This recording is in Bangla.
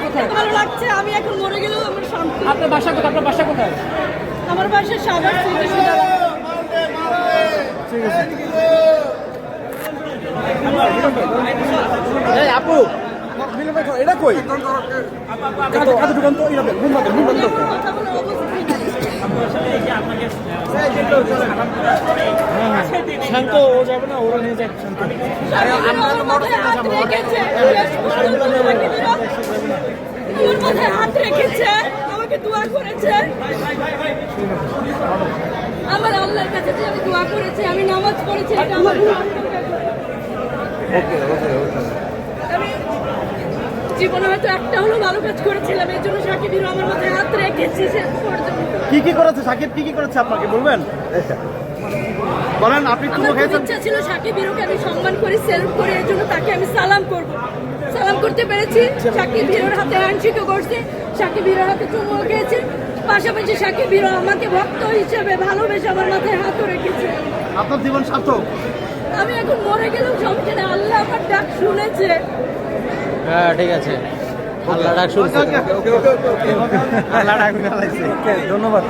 কোথায়? ভালো লাগছে। আমি এখন মরে গেলেও আমার শান্তি। আপনার বাসা কোথায়? আপনার বাসা কোথায়? আমার বাসা সাভার থেকে। ঠিক আছে। এই আপু এটা কই? কাজে ঢুকান তো এটা ঘুম বাদ ঘুম বাদ। কথা বলার অবস্থা শান্ত ও যাবে না, ওরা নিয়ে যাক শান্ত। আমার মাথায় হাত রেখেছে, আমাকে দোয়া করেছে। আমার আল্লাহর কাছে যে আমি দোয়া করেছি, আমি নামাজ পড়েছি, এটা আমার আমি জীবনে হয়তো একটা হলো ভালো কাজ করেছিলাম, এর জন্য সাকিব হিরো আমার মাথায় হাত রেখেছে শেষ পর্যন্ত। কি করেছে সাকিব? কি করেছে আপনাকে বলবেন? বলেন। আপনি চুমো খেয়েছেন? ইচ্ছা ছিল সাকিব হিরোকে আমি সম্মান করি, সেলফ করি, এর জন্য তাকে আমি সালাম করব। সালাম করতে পেরেছি। সাকিব হিরোর হাতে হ্যান্ডশেকও করছে, সাকিব হিরোর হাতে চুমো খেয়েছে, পাশাপাশি সাকিব হিরো আমাকে ভক্ত হিসেবে ভালোবেসে আমার মাথায় হাতও রেখেছে। আপনার জীবন সার্থক। আমি এখন মরে গেলেও সমস্যা নেই, আল্লাহ আমার ডাক শুনেছে। হ্যাঁ ঠিক আছে, আল্লাহ ডাক শুনছে। আল্লাহ ডাক শুনেছে। ধন্যবাদ।